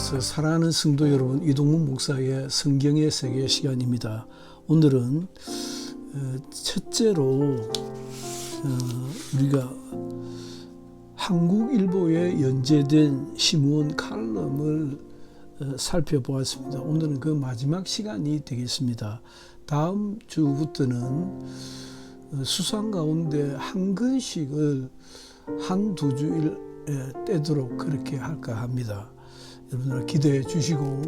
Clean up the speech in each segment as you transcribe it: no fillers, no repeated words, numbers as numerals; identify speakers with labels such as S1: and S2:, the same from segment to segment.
S1: 안에서 사랑하는 성도 여러분, 이동문 목사의 성경의 세계 시간입니다. 오늘은 첫째로 우리가 한국일보에 연재된 신문 칼럼을 살펴보았습니다. 오늘은 그 마지막 시간이 되겠습니다. 다음 주부터는 수상 가운데 한 권씩을 한두 주일 떼도록 그렇게 할까 합니다. 여러분들 기대해 주시고,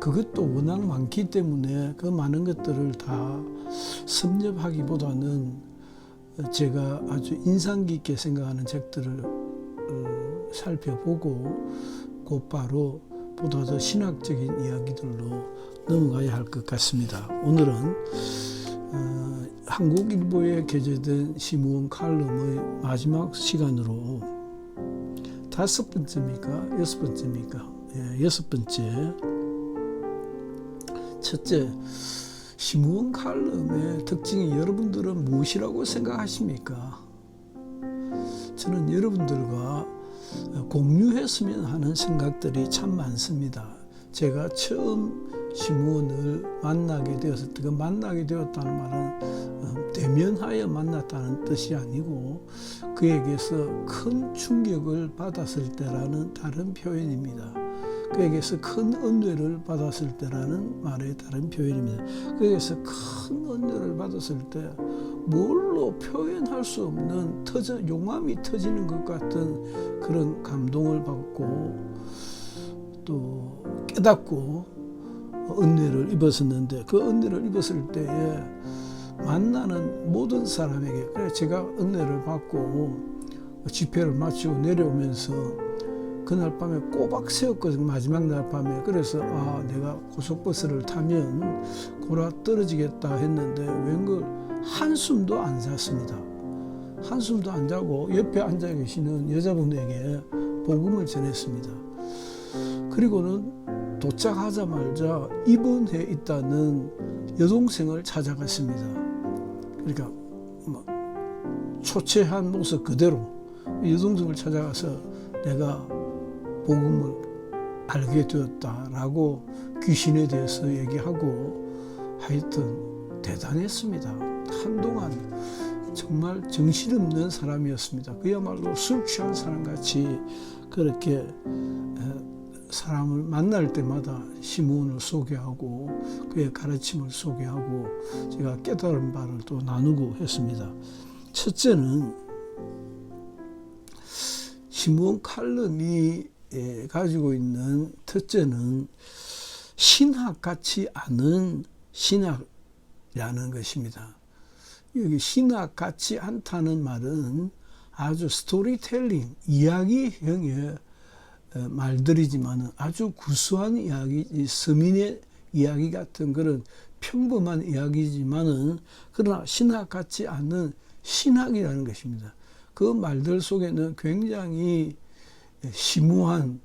S1: 그것도 워낙 많기 때문에 그 많은 것들을 다 섭렵하기보다는 제가 아주 인상 깊게 생각하는 책들을 살펴보고 곧바로 보다 더 신학적인 이야기들로 넘어가야 할 것 같습니다. 오늘은 한국일보에 게재된 신문 칼럼의 마지막 시간으로 다섯 번째입니까? 여섯 번째입니까? 여섯 번째. 첫째, 신문 칼럼의 특징이 여러분들은 무엇이라고 생각하십니까? 저는 여러분들과 공유했으면 하는 생각들이 참 많습니다. 제가 처음 신문을 만나게 되었을 때, 그 만나게 되었다는 말은 대면하여 만났다는 뜻이 아니고 그에게서 큰 충격을 받았을 때라는 다른 표현입니다. 그에게서 큰 은혜를 받았을 때라는 말의 다른 표현입니다. 그에게서 큰 은혜를 받았을 때 뭘로 표현할 수 없는 용암이 터지는 것 같은 그런 감동을 받고 또 깨닫고 은혜를 입었었는데, 그 은혜를 입었을 때에 만나는 모든 사람에게, 그래 제가 은혜를 받고 집회를 마치고 내려오면서 그날 밤에 꼬박 세웠거든요. 마지막 날 밤에. 그래서 내가 고속버스를 타면 골아 떨어지겠다 했는데 웬걸 한숨도 안 잤습니다. 한숨도 안 자고 옆에 앉아 계시는 여자분에게 복음을 전했습니다. 그리고는 도착하자마자 입원해 있다는 여동생을 찾아갔습니다. 그러니까 초췌한 모습 그대로 여동생을 찾아가서 내가 복음을 알게 되었다라고 귀신에 대해서 얘기하고 하여튼 대단했습니다. 한동안 정말 정신없는 사람이었습니다. 그야말로 술 취한 사람같이 그렇게 사람을 만날 때마다 신문을 소개하고 그의 가르침을 소개하고 제가 깨달은 바를 또 나누고 했습니다. 첫째는 신문 칼럼이 가지고 있는 첫째는 신학 같지 않은 신학이라는 것입니다. 여기 신학 같지 않다는 말은 아주 스토리텔링, 이야기형의 말들이지만 아주 구수한 이야기, 서민의 이야기 같은 그런 평범한 이야기지만은 그러나 신학 같지 않은 신학이라는 것입니다. 그 말들 속에는 굉장히 심오한,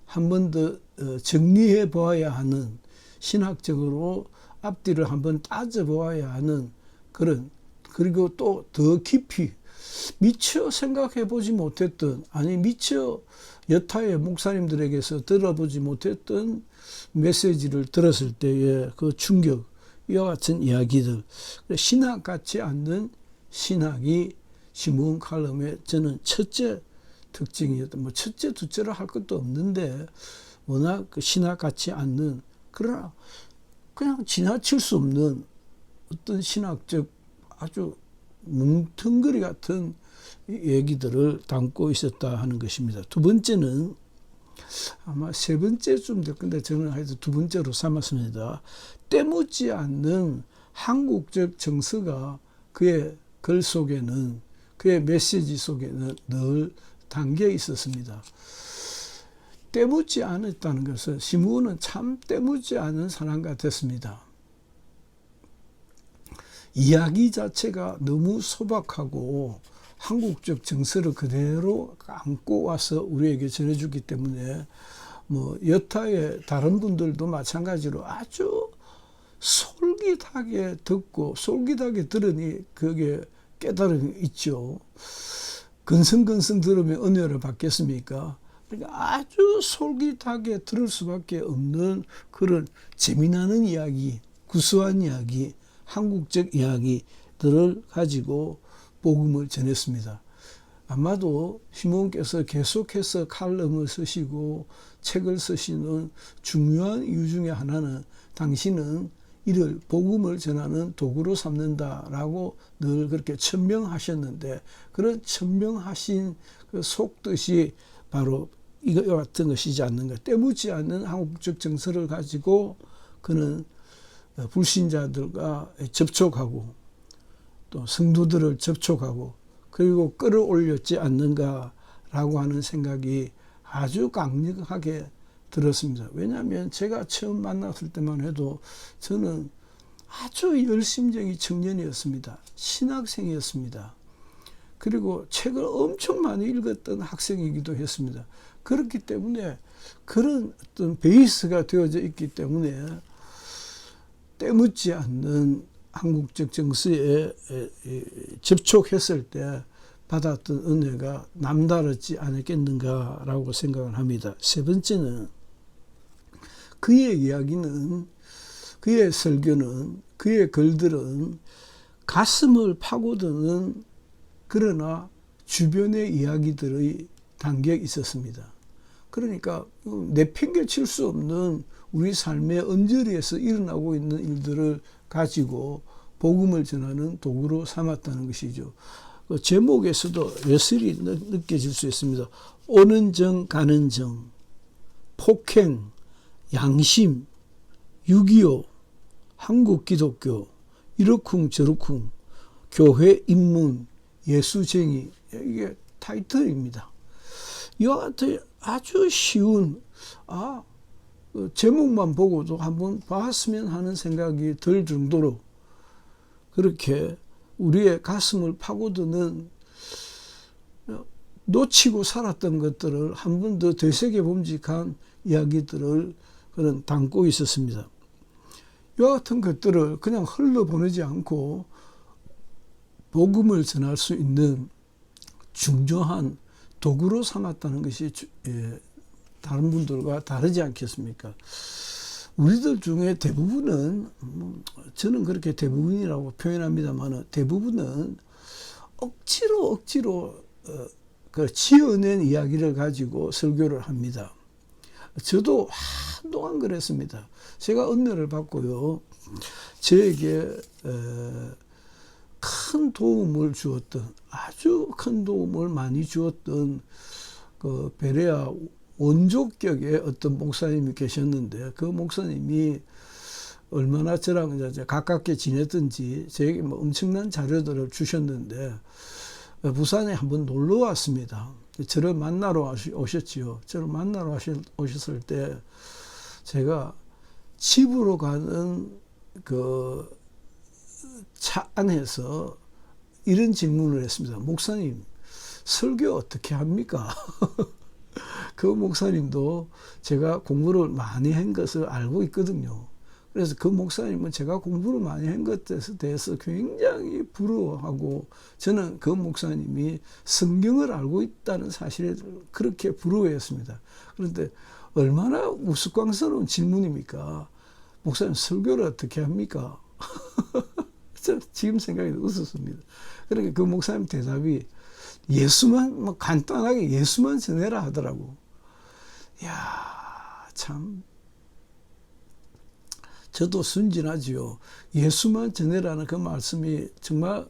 S1: 한 번 더 정리해 보아야 하는, 신학적으로 앞뒤를 한번 따져 보아야 하는 그런, 그리고 또 더 깊이 미처 생각해 보지 못했던, 아니 미처 여타의 목사님들에게서 들어보지 못했던 메시지를 들었을 때의 그 충격, 이와 같은 이야기들, 신학 같지 않는 신학이 신문 칼럼의 저는 첫째 특징이었던, 첫째 둘째라 할 것도 없는데 워낙 그 신학 같지 않는, 그러나 그냥 지나칠 수 없는 어떤 신학적 아주 뭉텅거리 같은 얘기들을 담고 있었다 하는 것입니다. 두 번째는 아마 세 번째쯤 될 건데 저는 하여튼 두 번째로 삼았습니다. 때묻지 않는 한국적 정서가 그의 글 속에는, 그의 메시지 속에는 늘 담겨 있었습니다. 때묻지 않았다는 것은 신문은 참 때묻지 않은 사람 같았습니다. 이야기 자체가 너무 소박하고 한국적 정서를 그대로 안고 와서 우리에게 전해주기 때문에 여타의 다른 분들도 마찬가지로 아주 솔깃하게 듣고 솔깃하게 들으니 그게 깨달음이 있죠. 근성근성 들으면 은혜를 받겠습니까? 그러니까 아주 솔깃하게 들을 수밖에 없는 그런 재미나는 이야기, 구수한 이야기, 한국적 이야기들을 가지고 복음을 전했습니다. 아마도 시몬께서 계속해서 칼럼을 쓰시고 책을 쓰시는 중요한 이유 중에 하나는 당신은 이를 복음을 전하는 도구로 삼는다라고 늘 그렇게 천명하셨는데, 그런 천명하신 그 속뜻이 바로 이거 같은 것이지 않는가. 때묻지 않는 한국적 정서를 가지고 그는 불신자들과 접촉하고 또 성도들을 접촉하고 그리고 끌어올렸지 않는가라고 하는 생각이 아주 강력하게 들었습니다. 왜냐하면 제가 처음 만났을 때만 해도 저는 아주 열심적인 청년이었습니다. 신학생이었습니다. 그리고 책을 엄청 많이 읽었던 학생이기도 했습니다. 그렇기 때문에 그런 어떤 베이스가 되어져 있기 때문에 때묻지 않는 한국적 정서에 접촉했을 때 받았던 은혜가 남다르지 않았겠는가라고 생각을 합니다. 세 번째는 그의 이야기는, 그의 설교는, 그의 글들은 가슴을 파고드는 그러나 주변의 이야기들의 담겨 있었습니다. 그러니까 내팽개칠 수 없는 우리 삶의 언저리에서 일어나고 있는 일들을 가지고 복음을 전하는 도구로 삼았다는 것이죠. 그 제목에서도 여슬이 느껴질 수 있습니다. 오는 정 가는 정, 폭행, 양심, 6.25, 한국 기독교, 이러쿵 저러쿵, 교회 입문, 예수쟁이, 이게 타이틀입니다. 이와 같은 아주 쉬운 제목만 보고도 한번 봤으면 하는 생각이 들 정도로 그렇게 우리의 가슴을 파고드는, 놓치고 살았던 것들을 한 번 더 되새겨봄직한 이야기들을 그런 담고 있었습니다. 이와 같은 것들을 그냥 흘러보내지 않고 복음을 전할 수 있는 중요한 도구로 삼았다는 것이 다른 분들과 다르지 않겠습니까? 우리들 중에 대부분은, 저는 그렇게 대부분이라고 표현합니다만, 대부분은 억지로 그 지어낸 이야기를 가지고 설교를 합니다. 저도 한동안 그랬습니다. 제가 은혜를 받고요, 저에게 큰 도움을 주었던, 아주 큰 도움을 많이 주었던 그 베레아 원조격의 어떤 목사님이 계셨는데, 그 목사님이 얼마나 저랑 이제 가깝게 지냈던지 저에게 뭐 엄청난 자료들을 주셨는데, 부산에 한번 놀러 왔습니다. 저를 만나러 오셨지요. 저를 만나러 오셨을 때 제가 집으로 가는 그 차 안에서 이런 질문을 했습니다. 목사님, 설교 어떻게 합니까? 그 목사님도 제가 공부를 많이 한 것을 알고 있거든요. 그래서 그 목사님은 제가 공부를 많이 한 것에 대해서 굉장히 부러워하고, 저는 그 목사님이 성경을 알고 있다는 사실에 그렇게 부러워했습니다. 그런데 얼마나 우스꽝스러운 질문입니까? 목사님, 설교를 어떻게 합니까? 지금 생각이 웃었습니다. 그러니까 그 목사님 대답이 예수만, 간단하게 예수만 전해라 하더라고. 이야, 참. 저도 순진하지요. 예수만 전해라는 그 말씀이 정말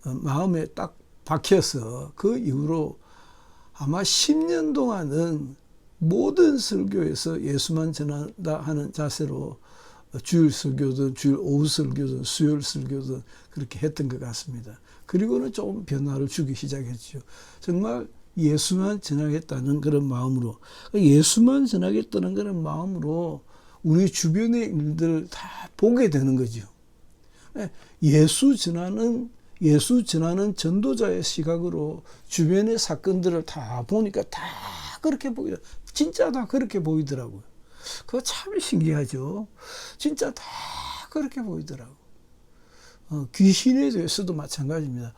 S1: 마음에 딱 박혀서 그 이후로 아마 10년 동안은 모든 설교에서 예수만 전한다 하는 자세로 주일 설교든 주일 오후 설교든 수요일 설교든 그렇게 했던 것 같습니다. 그리고는 조금 변화를 주기 시작했죠. 정말 예수만 전하겠다는 그런 마음으로, 예수만 전하겠다는 그런 마음으로 우리 주변의 일들을 다 보게 되는 거죠. 예수 전하는 전도자의 시각으로 주변의 사건들을 다 보니까 다 그렇게 보이더라고요. 진짜 다 그렇게 보이더라고요. 그거 참 신기하죠. 진짜 다 그렇게 보이더라고요. 귀신에 대해서도 마찬가지입니다.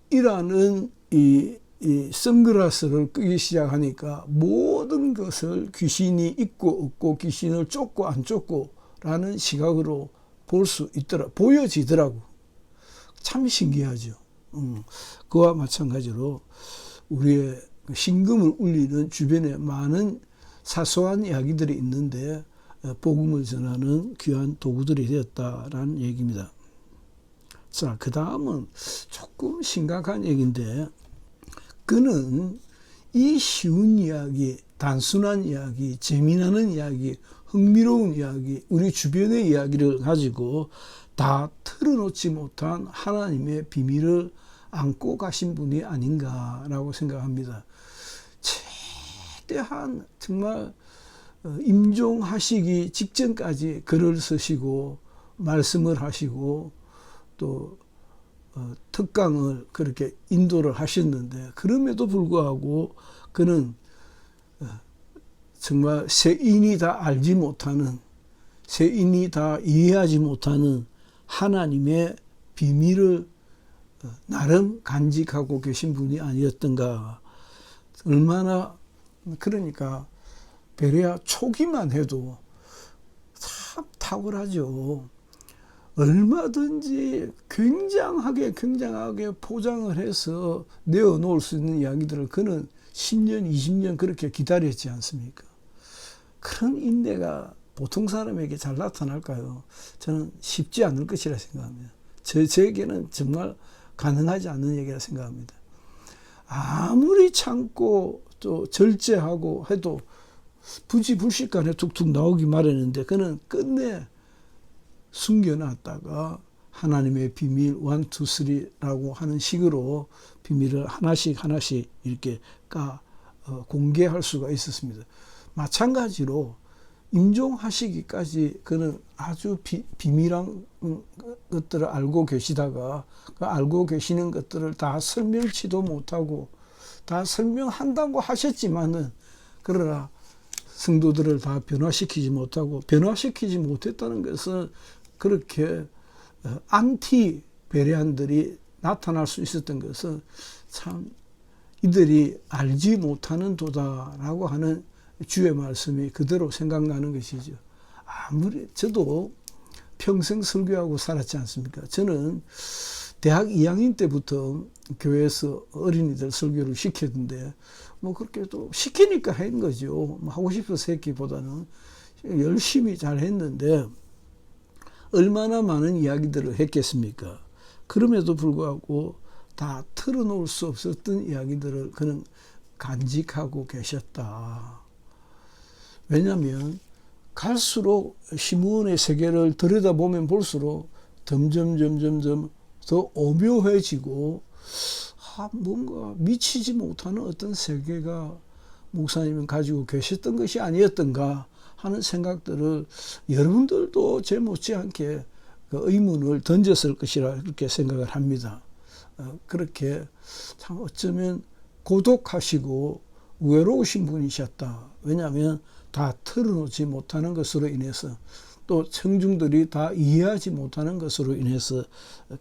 S1: 귀신이라는 이 이 선글라스를 끄기 시작하니까 모든 것을 귀신이 있고 없고 귀신을 쫓고 안 쫓고 라는 시각으로 볼 수 있더라, 보여지더라고. 참 신기하죠. 그와 마찬가지로 우리의 심금을 울리는 주변에 많은 사소한 이야기들이 있는데 복음을 전하는 귀한 도구들이 되었다라는 얘기입니다. 자, 그 다음은 조금 심각한 얘기인데, 그는 이 쉬운 이야기, 단순한 이야기, 재미나는 이야기, 흥미로운 이야기, 우리 주변의 이야기를 가지고 다 털어놓지 못한 하나님의 비밀을 안고 가신 분이 아닌가라고 생각합니다. 최대한 정말 임종하시기 직전까지 글을 쓰시고 말씀을 하시고 또 특강을 그렇게 인도를 하셨는데, 그럼에도 불구하고 그는 정말 세인이 다 알지 못하는, 세인이 다 이해하지 못하는 하나님의 비밀을 나름 간직하고 계신 분이 아니었던가. 얼마나, 그러니까 베레아 초기만 해도 참 탁월하죠. 얼마든지 굉장하게 포장을 해서 내어놓을 수 있는 이야기들을 그는 10년, 20년 그렇게 기다렸지 않습니까? 그런 인내가 보통 사람에게 잘 나타날까요? 저는 쉽지 않을 것이라 생각합니다. 저에게는 정말 가능하지 않는 얘기라 생각합니다. 아무리 참고 또 절제하고 해도 부지불식간에 툭툭 나오기 마련인데, 그는 끝내 숨겨놨다가 하나님의 비밀 1, 2, 3라고 하는 식으로 비밀을 하나씩 이렇게 공개할 수가 있었습니다. 마찬가지로 임종하시기까지 그는 아주 비밀한 것들을 알고 계시다가 그 알고 계시는 것들을 다 설명치도 못하고, 다 설명한다고 하셨지만은 그러나 성도들을 다 변화시키지 못했다는 것은 그렇게 안티 베레안들이 나타날 수 있었던 것은 참 이들이 알지 못하는 도다라고 하는 주의 말씀이 그대로 생각나는 것이죠. 아무리 저도 평생 설교하고 살았지 않습니까? 저는 대학 2학년 때부터 교회에서 어린이들 설교를 시켰는데, 뭐 그렇게 또 시키니까 한 거죠. 하고 싶어서 했기보다는 열심히 잘 했는데 얼마나 많은 이야기들을 했겠습니까? 그럼에도 불구하고 다 털어놓을 수 없었던 이야기들을 그는 간직하고 계셨다. 왜냐하면 갈수록 시므온의 세계를 들여다보면 볼수록 점점 더 오묘해지고, 뭔가 미치지 못하는 어떤 세계가 목사님은 가지고 계셨던 것이 아니었던가 하는 생각들을 여러분들도 제 못지않게 그 의문을 던졌을 것이라 그렇게 생각을 합니다. 그렇게 참 어쩌면 고독하시고 외로우신 분이셨다. 왜냐하면 다 털어놓지 못하는 것으로 인해서, 또 청중들이 다 이해하지 못하는 것으로 인해서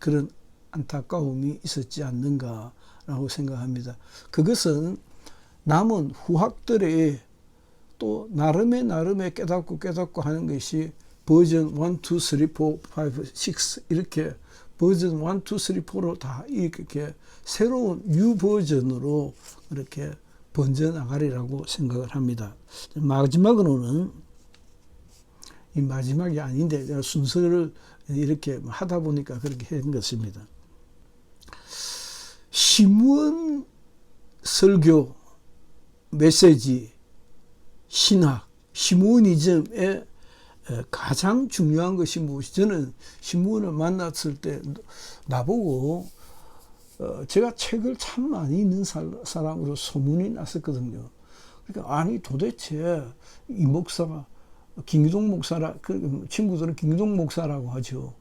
S1: 그런 안타까움이 있었지 않는가라고 생각합니다. 그것은 남은 후학들의 또 나름의 깨닫고 하는 것이 버전 1, 2, 3, 4, 5, 6 이렇게 버전 1, 2, 3, 4로 다 이렇게 새로운 뉴 버전으로 이렇게 번져나가리라고 생각을 합니다. 마지막으로는, 이 마지막이 아닌데 제가 순서를 이렇게 하다 보니까 그렇게 한 것입니다. 시므온 설교, 메시지, 신학, 시므오니즘의 가장 중요한 것이 무엇이, 저는 시므온을 만났을 때 나보고 제가 책을 참 많이 읽는 사람으로 소문이 났었거든요. 그러니까 아니 도대체 이 목사가 김기동 목사라, 그 친구들은 김기동 목사라고 하죠.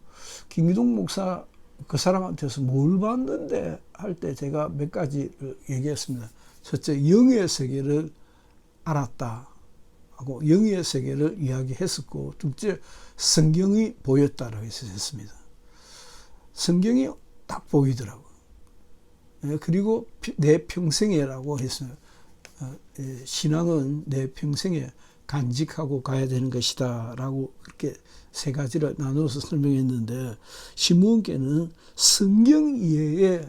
S1: 김기동 목사 그 사람한테서 뭘 봤는데 할 때 제가 몇 가지를 얘기했습니다. 첫째, 영의 세계를 알았다 하고 영의 세계를 이야기했었고, 둘째, 성경이 보였다라고 했습니다. 성경이 딱 보이더라고요. 그리고 내 평생에라고 했어요. 신앙은 내 평생에 간직하고 가야 되는 것이다 라고 그렇게 세 가지를 나눠서 설명했는데, 시므온께는 성경 이해에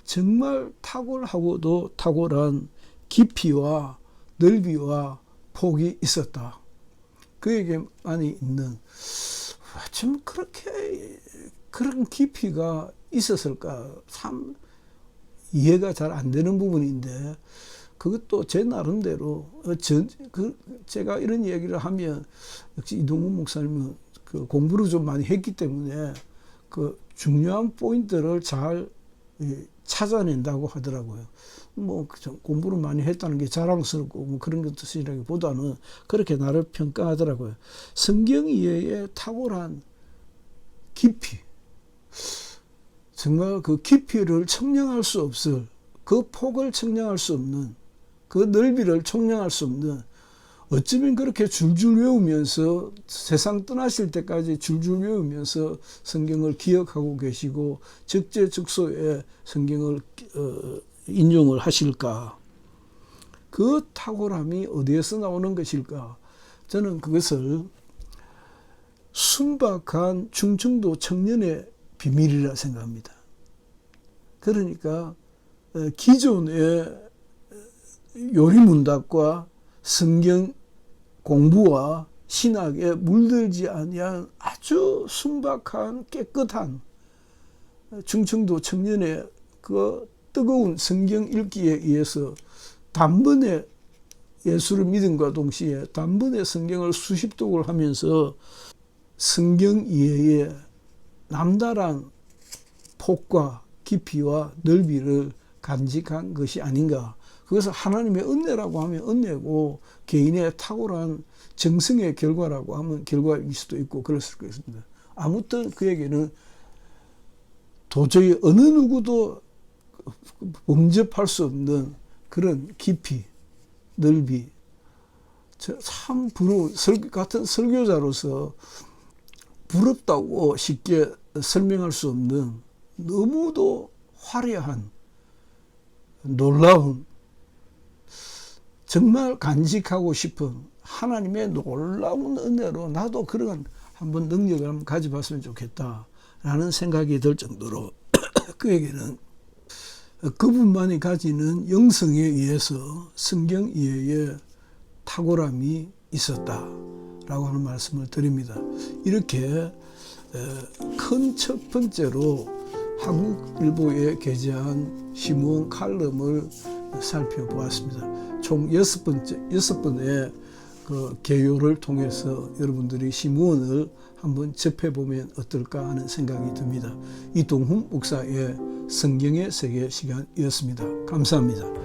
S1: 정말 탁월하고도 탁월한 깊이와 넓이와 폭이 있었다. 그에게만이 있는, 좀 그렇게 그런 깊이가 있었을까 참 이해가 잘 안 되는 부분인데, 그것도 제 나름대로 제가 이런 얘기를 하면 역시 이동훈 목사님은 그 공부를 좀 많이 했기 때문에 그 중요한 포인트를 잘 찾아낸다고 하더라고요. 뭐 공부를 많이 했다는 게 자랑스럽고 뭐 그런 뜻이라기보다는 그렇게 나를 평가하더라고요. 성경 이해의 탁월한 깊이, 정말 그 깊이를 측량할 수 없을, 그 폭을 측량할 수 없는, 그 넓이를 측량할 수 없는, 어쩌면 그렇게 줄줄 외우면서 세상 떠나실 때까지 줄줄 외우면서 성경을 기억하고 계시고 적재적소에 성경을 인용을 하실까? 그 탁월함이 어디에서 나오는 것일까? 저는 그것을 순박한 충청도 청년의 비밀이라 생각합니다. 그러니까 기존의 요리문답과 성경 공부와 신학에 물들지 아니한 아주 순박한 깨끗한 충청도 청년의 그 뜨거운 성경 읽기에 의해서 단번에 예수를 믿음과 동시에 단번에 성경을 수십 독을 하면서 성경 이해에 남다른 폭과 깊이와 넓이를 간직한 것이 아닌가. 그것을 하나님의 은혜라고 하면 은혜고, 개인의 탁월한 정성의 결과라고 하면 결과일 수도 있고 그랬을 것입니다. 아무튼 그에게는 도저히 어느 누구도 범접할 수 없는 그런 깊이, 넓이, 참 부러운 같은 설교자로서 부럽다고 쉽게 설명할 수 없는 너무도 화려한 놀라운, 정말 간직하고 싶은 하나님의 놀라운 은혜로 나도 그런 한번 능력을 한번 가져봤으면 좋겠다라는 생각이 들 정도로 그에게는 그분만이 가지는 영성에 의해서 성경 이해에 탁월함이 있었다라고 하는 말씀을 드립니다. 이렇게 큰 첫 번째로 한국일보에 게재한 시므온 칼럼을 살펴보았습니다. 총 6번의 그 개요를 통해서 여러분들이 시므온을 한번 접해보면 어떨까 하는 생각이 듭니다. 이동훈 목사의 성경의 세계 시간이었습니다. 감사합니다.